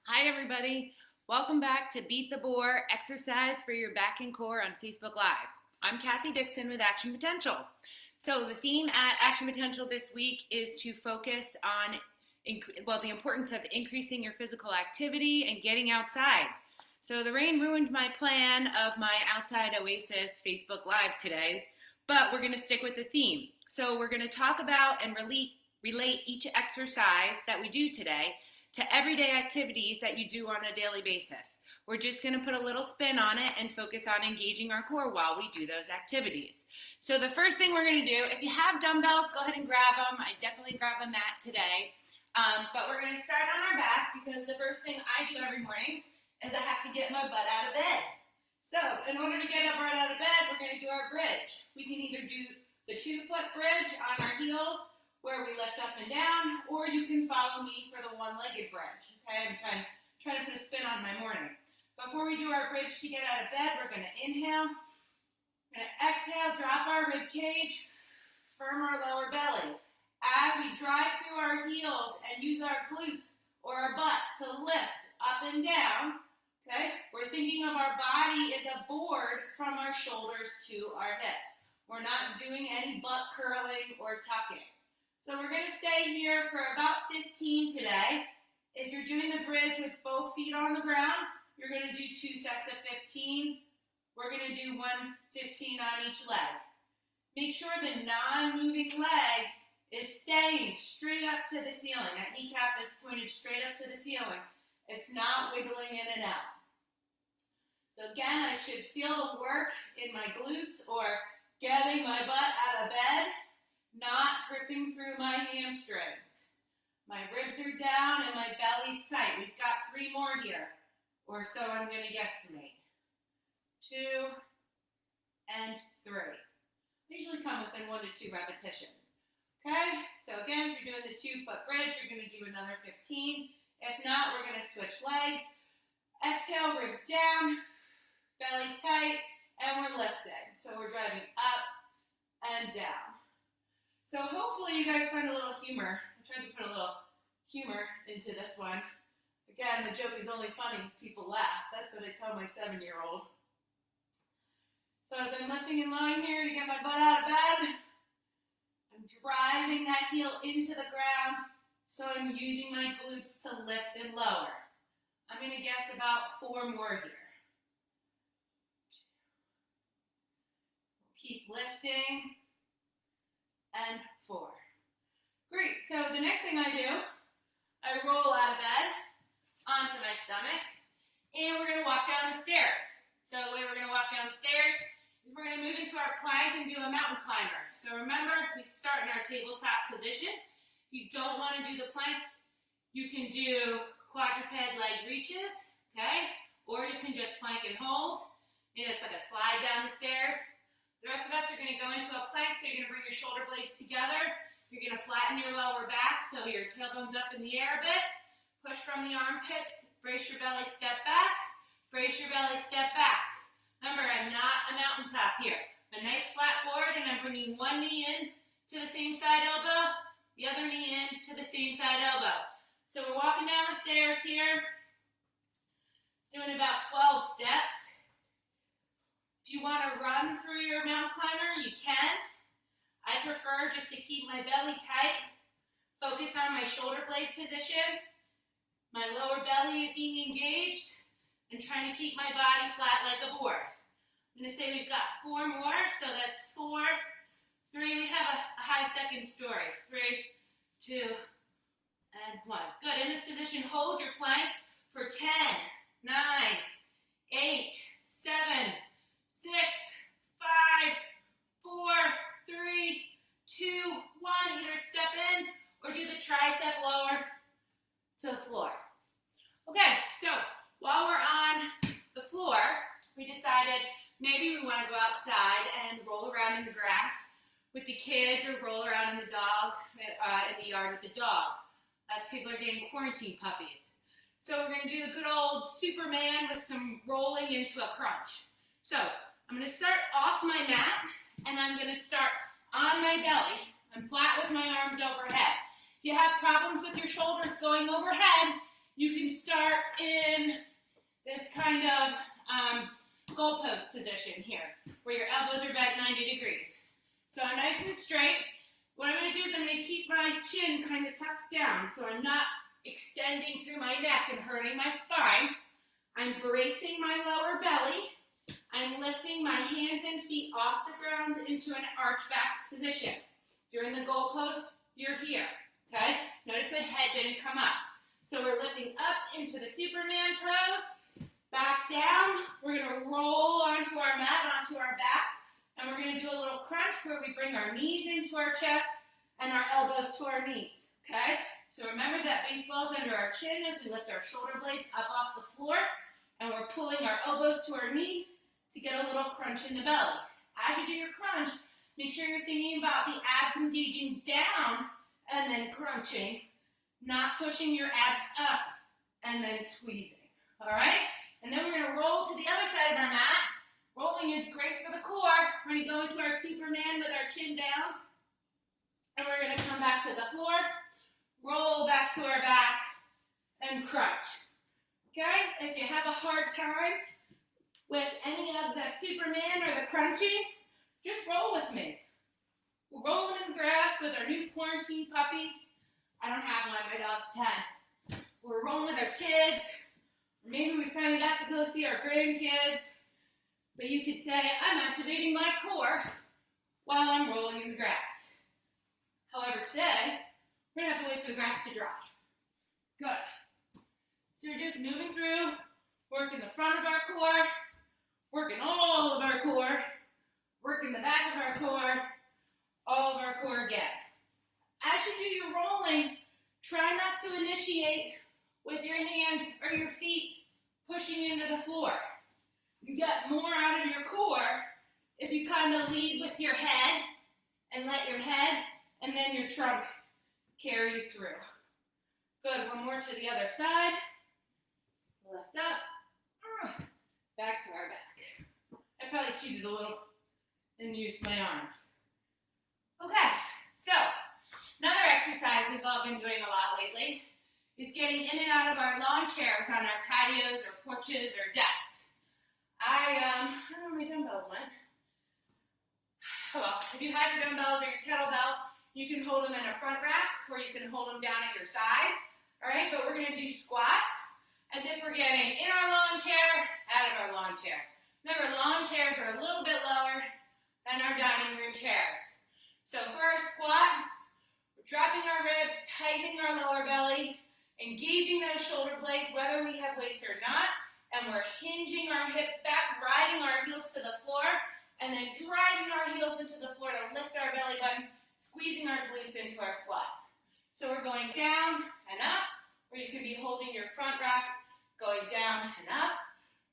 Hi everybody, welcome back to Beat the Boar Exercise for Your Back and Core on Facebook Live. I'm Kathy Dixon with Action Potential. So the theme at Action Potential this week is to focus on the importance of increasing your physical activity and getting outside. So the rain ruined my plan of my Outside Oasis Facebook Live today, but we're going to stick with the theme. So we're going to talk about and relate each exercise that we do today to everyday activities that you do on a daily basis. We're just going to put a little spin on it and focus on engaging our core while we do those activities. So the first thing we're going to do, if you have dumbbells, go ahead and grab them. I definitely grab a mat today. But we're going to start on our back because the first thing I do every morning is I have to get my butt out of bed. So in order to get up right out of bed, we're going to do our bridge. We can either do the 2-foot bridge on our heels, where we lift up and down, or you can follow me for the one-legged bridge. Okay, I'm trying to put a spin on my morning. Before we do our bridge to get out of bed, we're going to inhale, we're going to exhale, drop our rib cage, firm our lower belly. As we drive through our heels and use our glutes or our butt to lift up and down, okay, we're thinking of our body as a board from our shoulders to our hips. We're not doing any butt curling or tucking. So we're going to stay here for about 15 today. If you're doing the bridge with both feet on the ground, you're going to do 2 sets of 15. We're going to do 1 15 on each leg. Make sure the non-moving leg is staying straight up to the ceiling. That kneecap is pointed straight up to the ceiling. It's not wiggling in and out. So again, I should feel the work in my glutes or getting my butt out of bed, not gripping through my hamstrings. My ribs are down and my belly's tight. We've got 3 more here, or so I'm going to guesstimate. 2 and 3. Usually come within 1 to 2 repetitions. Okay, so again, if you're doing the 2-foot bridge, you're going to do another 15. If not, we're going to switch legs. Exhale, ribs down, belly's tight, and we're lifting. So we're driving up and down. So hopefully you guys find a little humor. I tried to put a little humor into this one. Again, the joke is only funny if people laugh. That's what I tell my 7-year-old. So as I'm lifting and lowering here to get my butt out of bed, I'm driving that heel into the ground, so I'm using my glutes to lift and lower. I'm going to guess about 4 more here. Keep lifting. And 4. Great, so the next thing I do, I roll out of bed onto my stomach, and we're going to walk down the stairs. So the way we're going to walk down the stairs is we're going to move into our plank and do a mountain climber. So remember, we start in our tabletop position. If you don't want to do the plank, you can do quadruped leg reaches, okay? Or you can just plank and hold. Maybe it's like a slide down the stairs. The rest of us are going to go into a plank, so you're going to bring your shoulder blades together. You're going to flatten your lower back, so your tailbone's up in the air a bit. Push from the armpits, brace your belly, step back. Brace your belly, step back. Remember, I'm not a mountaintop here. A nice flat board, and I'm bringing one knee in to the same side elbow, the other knee in to the same side elbow. So we're walking down the stairs here, doing about 12 steps. If you want to run through your mountain climber, you can. I prefer just to keep my belly tight, focus on my shoulder blade position, my lower belly being engaged, and trying to keep my body flat like a board. I'm going to say we've got 4 more, so that's 4, 3. We have a high second story. 3, 2, and 1. Good. In this position, hold your plank for 10, 9, 8, 7, 6, 5, 4, 3, 2, 1. Either step in or do the tricep lower to the floor. Okay, so while we're on the floor, we decided maybe we want to go outside and roll around in the grass with the kids or roll around in the yard with the dog. That's people are getting quarantine puppies. So we're going to do the good old Superman with some rolling into a crunch. So I'm going to start off my mat, and I'm going to start on my belly. I'm flat with my arms overhead. If you have problems with your shoulders going overhead, you can start in this kind of goalpost position here, where your elbows are bent 90 degrees. So I'm nice and straight. What I'm going to do is I'm going to keep my chin kind of tucked down, so I'm not extending through my neck and hurting my spine. I'm bracing my lower belly. I'm lifting my hands and feet off the ground into an arch back position. If you're in the goalpost, you're here, okay? Notice the head didn't come up. So we're lifting up into the Superman pose, back down. We're gonna roll onto our mat, onto our back, and we're gonna do a little crunch where we bring our knees into our chest and our elbows to our knees, okay? So remember that baseball's under our chin as we lift our shoulder blades up off the floor, and we're pulling our elbows to our knees to get a little crunch in the belly. As you do your crunch, make sure you're thinking about the abs engaging down and then crunching, not pushing your abs up and then squeezing, all right? And then we're gonna roll to the other side of our mat. Rolling is great for the core. We're gonna go into our Superman with our chin down, and we're gonna come back to the floor, roll back to our back, and crunch, okay? If you have a hard time with any of the Superman or the crunching, just roll with me. We're rolling in the grass with our new quarantine puppy. I don't have one, my dog's 10. We're rolling with our kids. Maybe we finally got to go see our grandkids. But you could say, I'm activating my core while I'm rolling in the grass. However, today, we're gonna have to wait for the grass to dry. Good. So we're just moving through, working the front of our core, working all of our core, working the back of our core, all of our core again. As you do your rolling, try not to initiate with your hands or your feet pushing into the floor. You get more out of your core if you kind of lead with your head and let your head and then your trunk carry you through. Good, one more to the other side. Lift up, back to our back. I probably cheated a little and used my arms. Okay, so another exercise we've all been doing a lot lately is getting in and out of our lawn chairs on our patios or porches or decks. I don't know where my dumbbells went. Oh well, if you have your dumbbells or your kettlebell, you can hold them in a front rack or you can hold them down at your side. All right, but we're gonna do squats as if we're getting in our lawn chair, out of our lawn chair. Remember, lawn chairs are a little bit lower than our dining room chairs. So for our squat, we're dropping our ribs, tightening our lower belly, engaging those shoulder blades, whether we have weights or not, and we're hinging our hips back, riding our heels to the floor, and then driving our heels into the floor to lift our belly button, squeezing our glutes into our squat. So we're going down and up, or you could be holding your front rack, going down and up,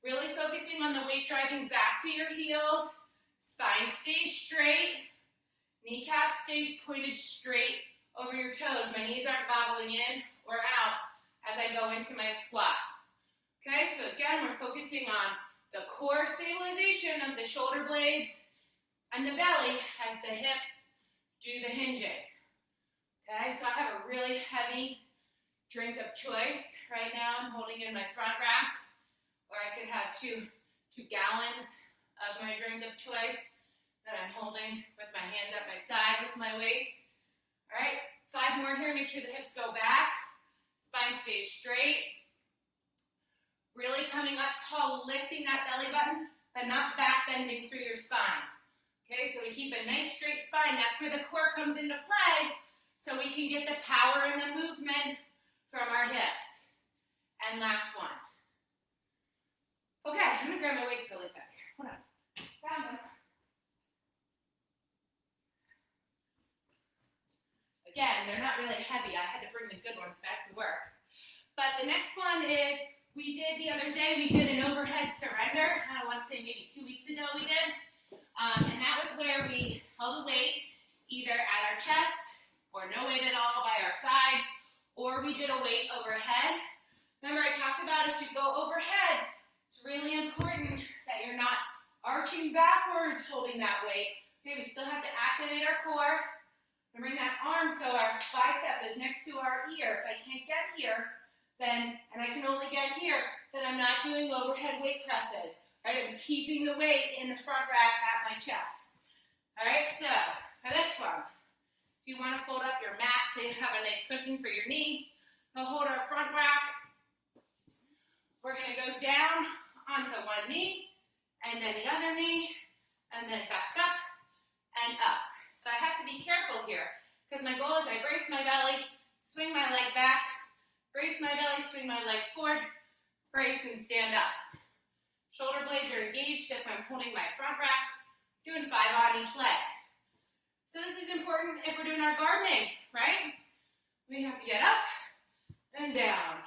really focusing on the weight driving back to your heels, spine stays straight, kneecap stays pointed straight over your toes. My knees aren't bobbling in or out as I go into my squat. Okay, so again, we're focusing on the core stabilization of the shoulder blades and the belly as the hips do the hinging. Okay, so I have a really heavy drink of choice. Right now I'm holding in my front rack, or I could have two gallons of my drink of choice that I'm holding with my hands at my side with my weights. All right, 5 more here. Make sure the hips go back, spine stays straight. Really coming up tall, lifting that belly button, but not back bending through your spine. Okay, so we keep a nice straight spine. That's where the core comes into play, so we can get the power and the movement from our hips. And last one. Okay, I'm gonna grab my weights really quick. Hold on. Grab them. Again, they're not really heavy. I had to bring the good ones back to work. But the next one is, we did the other day, we did an overhead surrender. I want to say maybe 2 weeks ago we did. And that was where we held a weight either at our chest or no weight at all by our sides, or we did a weight overhead. Remember I talked about if you go overhead, it's really important that you're not arching backwards holding that weight. Okay, we still have to activate our core and bring that arm so our bicep is next to our ear. If I can't get here, then, and I can only get here, then I'm not doing overhead weight presses. Right? I'm keeping the weight in the front rack at my chest. All right, so for this one, if you want to fold up your mat so you have a nice cushion for your knee, we'll hold our front rack. We're going to go down onto one knee, and then the other knee, and then back up and up. So I have to be careful here, because my goal is I brace my belly, swing my leg back, brace my belly, swing my leg forward, brace and stand up. Shoulder blades are engaged if I'm holding my front rack, doing 5 on each leg. So this is important if we're doing our gardening, right? We have to get up and down.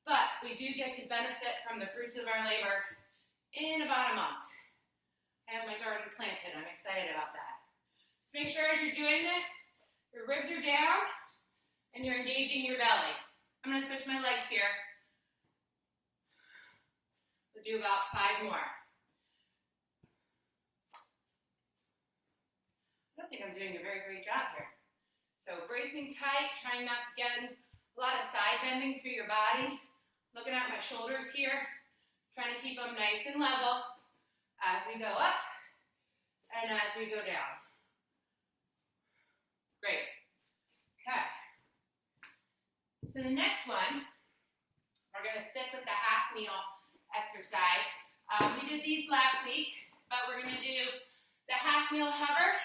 But we do get to benefit from the fruits of our labor in about a month. I have my garden planted. I'm excited about that. So make sure as you're doing this, your ribs are down and you're engaging your belly. I'm going to switch my legs here. We'll do about 5 more. I don't think I'm doing a very great job here. So bracing tight, trying not to get a lot of side bending through your body. Looking at my shoulders here, trying to keep them nice and level as we go up and as we go down. Great. Okay. So the next one, we're going to stick with the half meal exercise. We did these last week, but we're going to do the half meal hover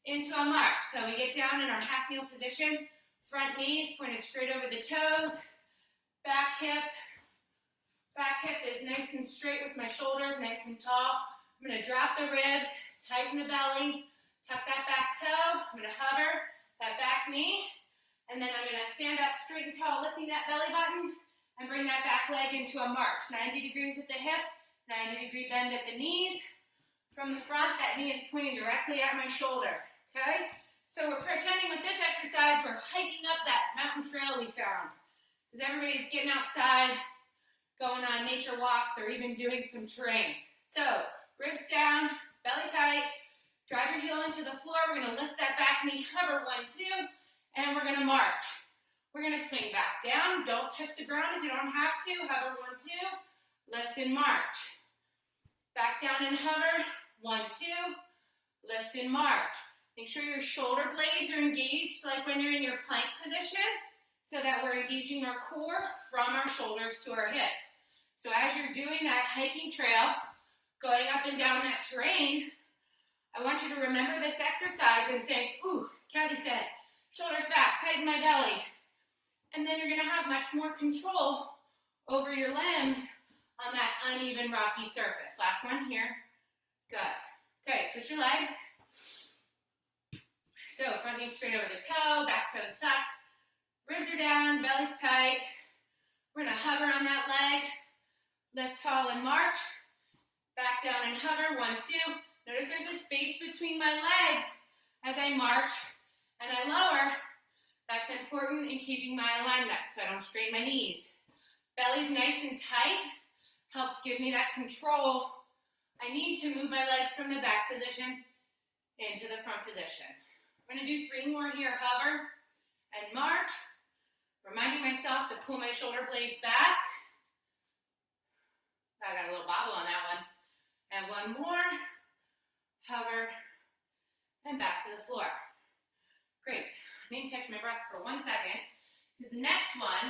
into a march. So we get down in our half meal position, front knees pointed straight over the toes, back hip is nice and straight with my shoulders, nice and tall. I'm going to drop the ribs, tighten the belly, tuck that back toe. I'm going to hover that back knee, and then I'm going to stand up straight and tall, lifting that belly button, and bring that back leg into a march. 90 degrees at the hip, 90-degree bend at the knees. From the front, that knee is pointing directly at my shoulder, okay? So we're pretending with this exercise, we're hiking up that mountain trail we found. Because everybody's getting outside, going on nature walks, or even doing some terrain. So, ribs down, belly tight, drive your heel into the floor. We're going to lift that back knee, hover 1, 2, and we're going to march. We're going to swing back down. Don't touch the ground if you don't have to. Hover 1, 2, lift and march. Back down and hover, 1, 2, lift and march. Make sure your shoulder blades are engaged like when you're in your plank position, so that we're engaging our core from our shoulders to our hips. So as you're doing that hiking trail, going up and down that terrain, I want you to remember this exercise and think, ooh, Kathy said, shoulders back, tighten my belly. And then you're gonna have much more control over your limbs on that uneven rocky surface. Last one here, good. Okay, switch your legs. So front knee straight over the toe, back toes tucked, ribs are down, belly's tight. We're gonna hover on that leg, lift tall and march, back down and hover, 1, 2. Notice there's a space between my legs as I march and I lower. That's important in keeping my alignment so I don't strain my knees. Belly's nice and tight, helps give me that control. I need to move my legs from the back position into the front position. I'm gonna do 3 more here, hover and march. Reminding myself to pull my shoulder blades back. I got a little bobble on that one. And 1 more, hover, and back to the floor. Great. I need to catch my breath for 1 second, because the next one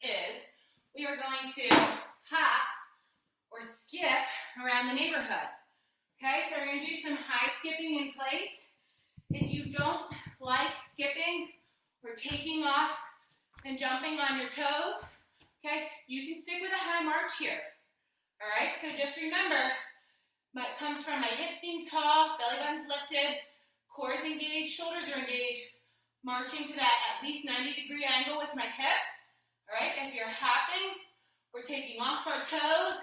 is we are going to hop or skip around the neighborhood. Okay, so we're going to do some high skipping in place. If you don't like skipping or taking off and jumping on your toes, okay, you can stick with a high march here. All right, so just remember, it comes from my hips being tall, belly button's lifted, core is engaged, shoulders are engaged, marching to that at least 90-degree angle with my hips. All right, if you're hopping, we're taking off our toes,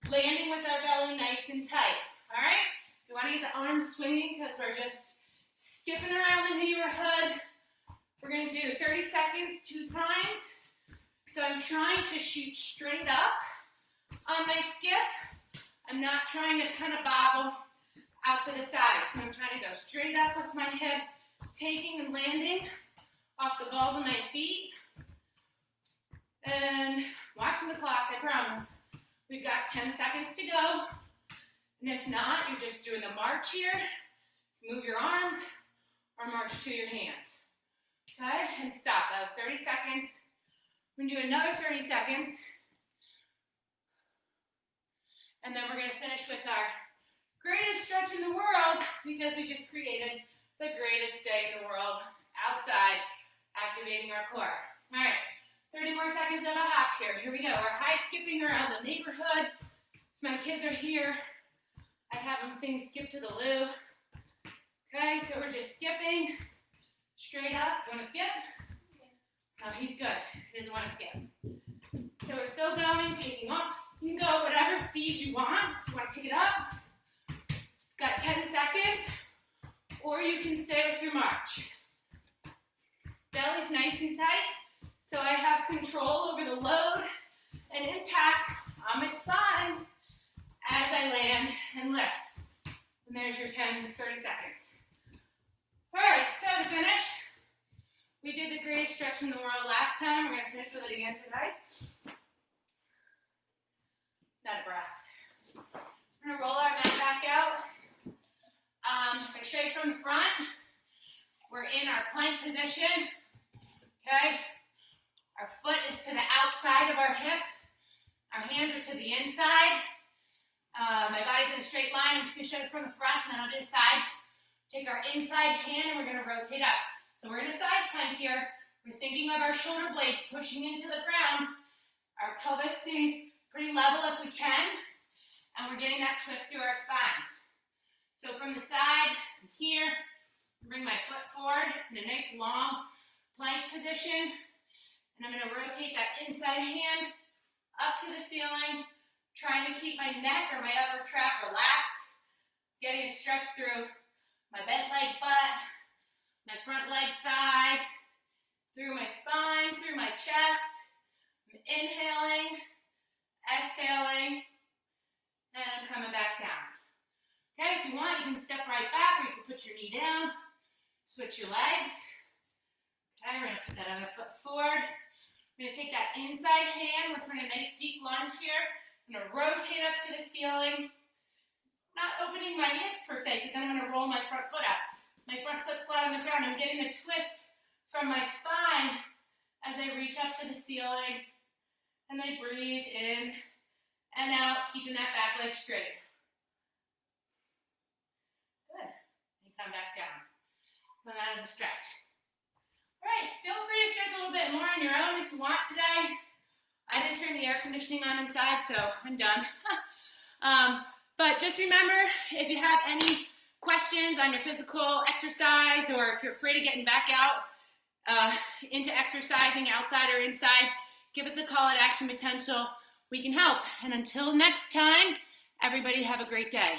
landing with our belly nice and tight. All right, if you want to get the arms swinging because we're just skipping around the neighborhood, we're going to do 30 seconds 2 times. So I'm trying to shoot straight up on my skip. I'm not trying to kind of bobble out to the side. So I'm trying to go straight up with my hip, taking and landing off the balls of my feet. And watching the clock, I promise. We've got 10 seconds to go. And if not, you're just doing the march here. Move your arms or march to your hands. Okay, and stop. That was 30 seconds. We're gonna do another 30 seconds. And then we're gonna finish with our greatest stretch in the world because we just created the greatest day in the world outside, activating our core. All right, 30 more seconds of a hop here. Here we go. We're high skipping around the neighborhood. If my kids are here, I have them sing Skip to the Loo. Okay, so we're just skipping straight up. You wanna skip? No, he's good. He doesn't wanna skip. So we're still going, taking off. You can go whatever speed you want. If you wanna pick it up. Got 10 seconds, or you can stay with your march. Belly's nice and tight, so I have control over the load and impact on my spine as I land and lift. And there's your 10 to 30 seconds. All right, so to finish, we did the greatest stretch in the world last time. We're gonna finish with it again tonight. Not a breath. We're gonna roll our mat back out. If I show you from the front, we're in our plank position, okay? Our foot is to the outside of our hip. Our hands are to the inside. My body's in a straight line. I'm just gonna show you from the front, and then I'll do the side. Take our inside hand, and we're gonna rotate up. So we're in a side plank here. We're thinking of our shoulder blades pushing into the ground. Our pelvis stays pretty level if we can, and we're getting that twist through our spine. So from the side, here, bring my foot forward in a nice long plank position. And I'm gonna rotate that inside hand up to the ceiling, trying to keep my neck or my upper trap relaxed, getting a stretch through my bent leg butt, my front leg thigh, through my spine, through my chest. I'm inhaling, exhaling, and I'm coming back down. Okay, if you want, you can step right back, or you can put your knee down, switch your legs. Okay, we're gonna put that other foot forward. We're gonna take that inside hand, we're in a nice deep lunge here. I'm gonna rotate up to the ceiling. Not opening my hips per se, because then I'm gonna roll my front foot up. My front foot's flat on the ground. I'm getting the twist from my spine as I reach up to the ceiling. And I breathe in and out, keeping that back leg straight. Good. And come back down. Come out of the stretch. All right, feel free to stretch a little bit more on your own if you want today. I didn't turn the air conditioning on inside, so I'm done. But just remember, if you have any questions on your physical exercise, or if you're afraid of getting back out into exercising outside or inside, give us a call at Action Potential. We can help. And until next time, everybody have a great day.